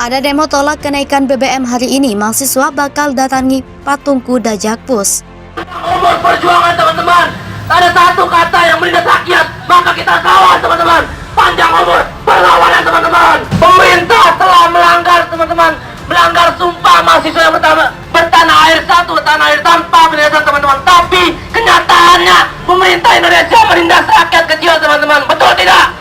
Ada demo tolak kenaikan BBM hari ini, mahasiswa bakal datangi patung kuda Jakpus. Umur perjuangan teman-teman, ada satu kata yang menindas rakyat, maka kita kawal teman-teman. Panjang umur perlawanan teman-teman. Pemerintah telah melanggar teman-teman, melanggar sumpah mahasiswa yang pertama bertanah air satu, tanah air tanpa penindasan teman-teman. Tapi kenyataannya pemerintah Indonesia menindas rakyat kecil teman-teman, betul tidak?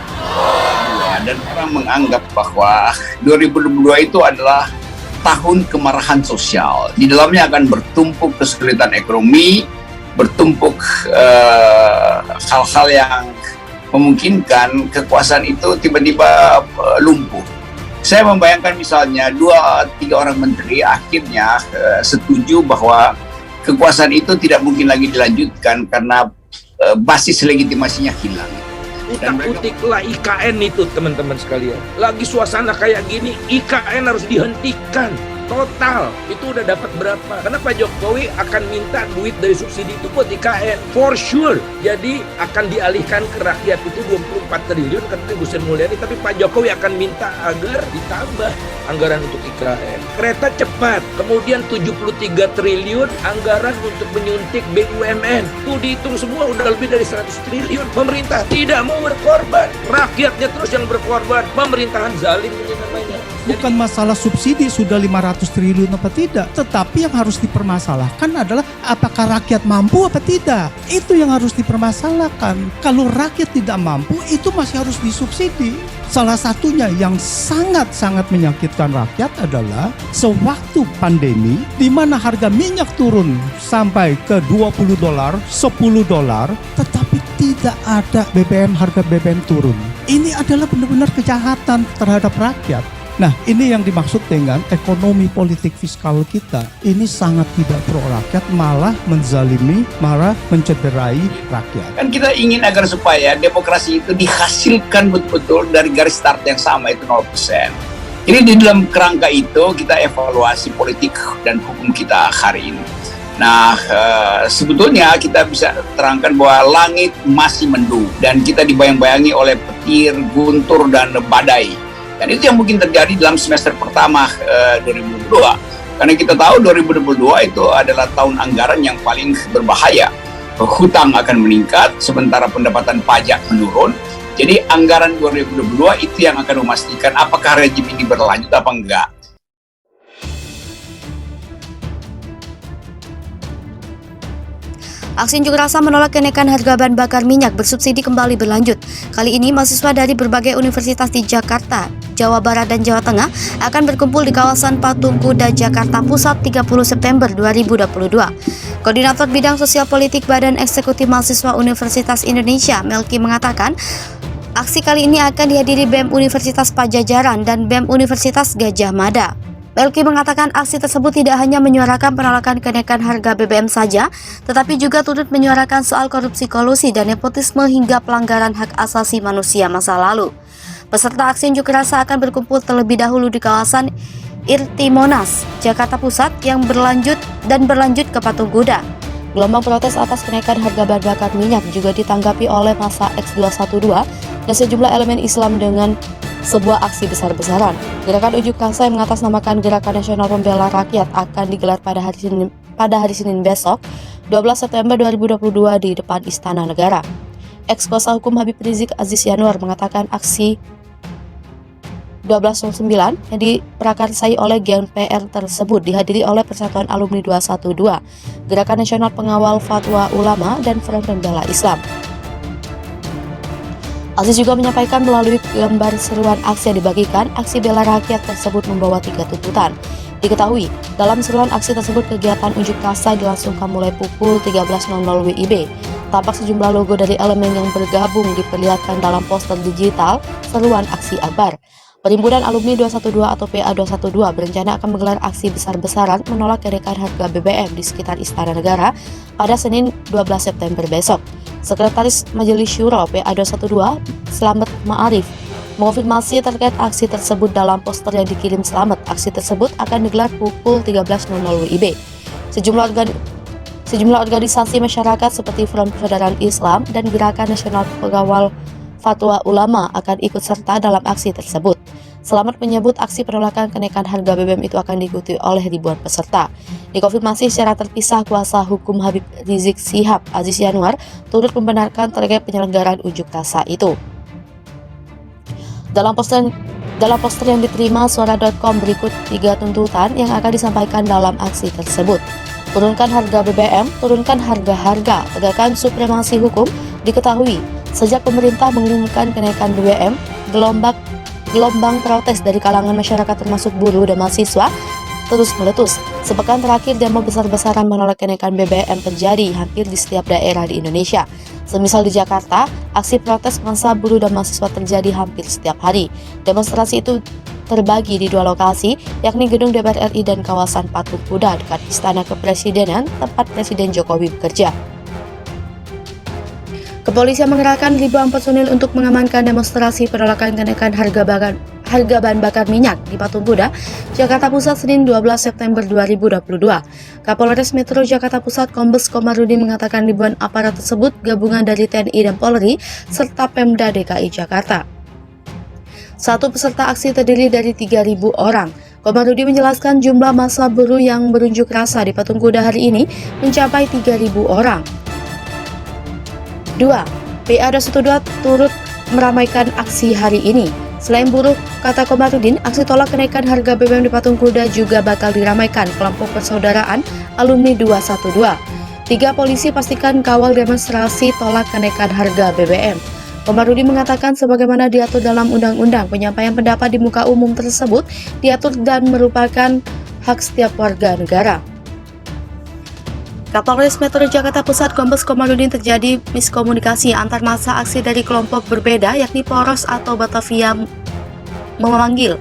Dan orang menganggap bahwa 2022 itu adalah tahun kemarahan sosial. Di dalamnya akan bertumpuk kesulitan ekonomi, bertumpuk hal-hal yang memungkinkan kekuasaan itu tiba-tiba lumpuh. Saya membayangkan misalnya 2-3 orang menteri akhirnya setuju bahwa kekuasaan itu tidak mungkin lagi dilanjutkan karena basis legitimasinya hilang. Utak-utiklah IKN itu teman-teman sekalian. Lagi suasana kayak gini, IKN harus dihentikan total. Itu udah dapat berapa? Karena Pak Jokowi akan minta duit dari subsidi itu buat IKN for sure. Jadi akan dialihkan ke rakyat itu 24 triliun kata Bu Sri Mulyani, tapi Pak Jokowi akan minta agar ditambah anggaran untuk IKN. Kereta cepat, kemudian 73 triliun anggaran untuk menyuntik BUMN. Itu dihitung semua udah lebih dari 100 triliun. Pemerintah tidak mau berkorban, rakyatnya terus yang berkorban. Pemerintahan zalim ini namanya. Bukan masalah subsidi sudah 500 triliun apa tidak, tetapi yang harus dipermasalahkan adalah apakah rakyat mampu apa tidak. Itu yang harus dipermasalahkan. Kalau rakyat tidak mampu, itu masih harus disubsidi. Salah satunya yang sangat-sangat menyakitkan rakyat adalah sewaktu pandemi di mana harga minyak turun sampai ke $20, $10, tetapi tidak ada harga BBM turun. Ini adalah benar-benar kejahatan terhadap rakyat. Nah, ini yang dimaksud dengan ekonomi politik fiskal kita. Ini sangat tidak pro rakyat, malah menzalimi, malah mencederai rakyat. Kan kita ingin agar supaya demokrasi itu dihasilkan betul-betul dari garis start yang sama, itu 0%. Jadi di dalam kerangka itu kita evaluasi politik dan hukum kita hari ini. Nah, sebetulnya kita bisa terangkan bahwa langit masih mendung dan kita dibayang-bayangi oleh petir, guntur, dan badai. Dan itu yang mungkin terjadi dalam semester pertama 2022. Karena kita tahu 2022 itu adalah tahun anggaran yang paling berbahaya. Hutang akan meningkat, sementara pendapatan pajak menurun. Jadi anggaran 2022 itu yang akan memastikan apakah rejim ini berlanjut apa enggak. Aksi unjuk rasa menolak kenaikan harga bahan bakar minyak bersubsidi kembali berlanjut. Kali ini mahasiswa dari berbagai universitas di Jakarta, Jawa Barat, dan Jawa Tengah akan berkumpul di kawasan Patung Kuda Jakarta Pusat 30 September 2022. Koordinator Bidang Sosial Politik Badan Eksekutif Mahasiswa Universitas Indonesia, Melki, mengatakan aksi kali ini akan dihadiri BEM Universitas Padjadjaran dan BEM Universitas Gadjah Mada. Melki mengatakan aksi tersebut tidak hanya menyuarakan penolakan kenaikan harga BBM saja, tetapi juga turut menyuarakan soal korupsi kolusi dan nepotisme hingga pelanggaran hak asasi manusia masa lalu. Peserta aksi unjuk rasa akan berkumpul terlebih dahulu di kawasan Irti Monas, Jakarta Pusat yang berlanjut ke Patung Kuda. Gelombang protes atas kenaikan harga bahan bakar minyak juga ditanggapi oleh massa X212 dan sejumlah elemen Islam dengan sebuah aksi besar-besaran. Gerakan unjuk rasa yang mengatasnamakan Gerakan Nasional Pembela Rakyat akan digelar pada hari Senin besok, 12 September 2022 di depan Istana Negara. Ex-Kuasa Hukum Habib Rizik Aziz Yanuar mengatakan aksi 1209 yang diprakarsai oleh GNPR tersebut dihadiri oleh Persatuan Alumni 212, Gerakan Nasional Pengawal Fatwa Ulama, dan Front Pembela Islam. Aziz juga menyampaikan melalui gambar seruan aksi yang dibagikan, aksi bela rakyat tersebut membawa 3 tuntutan. Diketahui, dalam seruan aksi tersebut kegiatan unjuk rasa dilangsungkan mulai pukul 13.00 WIB. Tampak sejumlah logo dari elemen yang bergabung diperlihatkan dalam poster digital seruan aksi akbar. Perhimpunan Alumni 212 atau PA212 berencana akan menggelar aksi besar-besaran menolak kenaikan harga BBM di sekitar Istana Negara pada Senin 12 September besok. Sekretaris Majelis Syuro PA212, Slamet Ma'arif, mengonfirmasi terkait aksi tersebut dalam poster yang dikirim Slamet. Aksi tersebut akan digelar pukul 13.00 WIB. Sejumlah organisasi masyarakat seperti Front Persaudaraan Islam dan Gerakan Nasional Pengawal Fatwa Ulama akan ikut serta dalam aksi tersebut. Selamat menyebut aksi penolakan kenaikan harga BBM itu akan diikuti oleh ribuan peserta. Dikonfirmasi secara terpisah, kuasa hukum Habib Rizik Syihab, Aziz Yanuar, turut membenarkan terkait penyelenggaraan unjuk rasa itu. Dalam poster yang diterima suara.com berikut 3 tuntutan yang akan disampaikan dalam aksi tersebut. Turunkan harga BBM, turunkan harga-harga, tegakkan supremasi hukum. Diketahui, sejak pemerintah mengumumkan kenaikan BBM, gelombang protes dari kalangan masyarakat termasuk buruh dan mahasiswa terus meletus. Sepekan terakhir demo besar-besaran menolak kenaikan BBM terjadi hampir di setiap daerah di Indonesia. Semisal di Jakarta, aksi protes massa buruh dan mahasiswa terjadi hampir setiap hari. Demonstrasi itu terbagi di 2 lokasi, yakni Gedung DPR RI dan kawasan Patung Kuda dekat Istana Kepresidenan, tempat Presiden Jokowi bekerja. Kepolisian mengerahkan ribuan personil untuk mengamankan demonstrasi penolakan kenaikan harga bahan bakar minyak di Patung Kuda, Jakarta Pusat, Senin 12 September 2022. Kapolres Metro Jakarta Pusat Kombes Komarudin mengatakan ribuan aparat tersebut gabungan dari TNI dan Polri serta Pemda DKI Jakarta. Satu peserta aksi terdiri dari 3.000 orang. Komarudin menjelaskan jumlah massa buruh yang berunjuk rasa di Patung Kuda hari ini mencapai 3.000 orang. 2. PA212 turut meramaikan aksi hari ini. Selain buruh, kata Komarudin, aksi tolak kenaikan harga BBM di Patung Kuda juga bakal diramaikan kelompok persaudaraan alumni 212. 3. Polisi pastikan kawal demonstrasi tolak kenaikan harga BBM. Komarudin mengatakan sebagaimana diatur dalam undang-undang, penyampaian pendapat di muka umum tersebut diatur dan merupakan hak setiap warga negara. Kapolres Metro Jakarta Pusat Kombes Komarudin terjadi miskomunikasi antar massa aksi dari kelompok berbeda, yakni Poros atau Batavia memanggil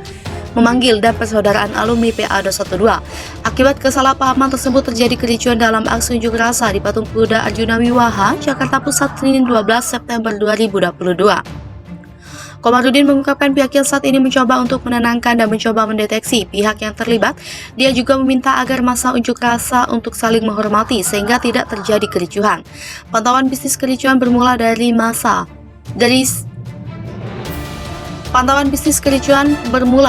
dan persaudaraan alumni PA212. Akibat kesalahpahaman tersebut terjadi kericuan dalam aksi unjuk rasa di Patung Kuda Arjuna Wiwaha, Jakarta Pusat, Senin 12 September 2022. Komarudin mengungkapkan pihaknya saat ini mencoba untuk menenangkan dan mencoba mendeteksi pihak yang terlibat. Dia juga meminta agar massa unjuk rasa untuk saling menghormati sehingga tidak terjadi kericuhan. Pantauan bisnis kericuan bermula dari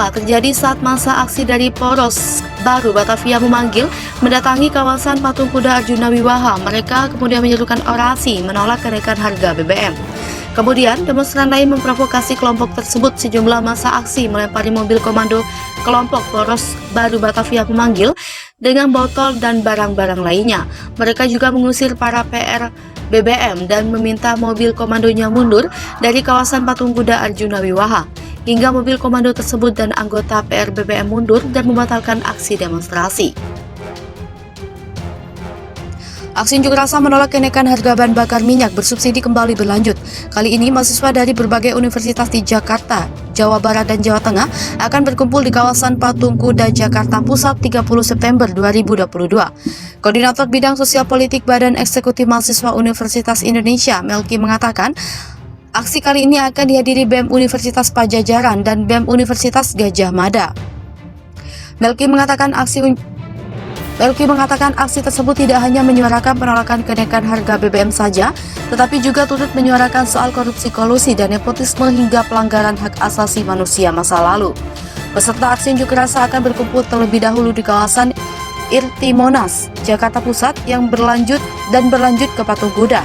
terjadi saat massa aksi dari Poros Baru Batavia mendatangi kawasan Patung Kuda Arjuna Wiwaha. Mereka kemudian menyerukan orasi menolak kenaikan harga BBM. Kemudian, demonstran lain memprovokasi kelompok tersebut. Sejumlah massa aksi melempari mobil komando kelompok Poros Baru Batavia dengan botol dan barang-barang lainnya. Mereka juga mengusir para PR BBM dan meminta mobil komandonya mundur dari kawasan Patung Kuda Arjuna Wiwaha. Hingga mobil komando tersebut dan anggota PR BBM mundur dan membatalkan aksi demonstrasi. Aksi unjuk rasa menolak kenaikan harga bahan bakar minyak bersubsidi kembali berlanjut. Kali ini mahasiswa dari berbagai universitas di Jakarta, Jawa Barat, dan Jawa Tengah akan berkumpul di kawasan Patung Kuda Jakarta Pusat 30 September 2022. Koordinator Bidang Sosial Politik Badan Eksekutif Mahasiswa Universitas Indonesia, Melki, mengatakan aksi kali ini akan dihadiri BEM Universitas Pajajaran dan BEM Universitas Gadjah Mada. Melki mengatakan aksi tersebut tidak hanya menyuarakan penolakan kenaikan harga BBM saja, tetapi juga turut menyuarakan soal korupsi kolusi dan nepotisme hingga pelanggaran hak asasi manusia masa lalu. Peserta aksi unjuk rasa akan berkumpul terlebih dahulu di kawasan Irti Monas, Jakarta Pusat yang berlanjut ke Patung Kuda.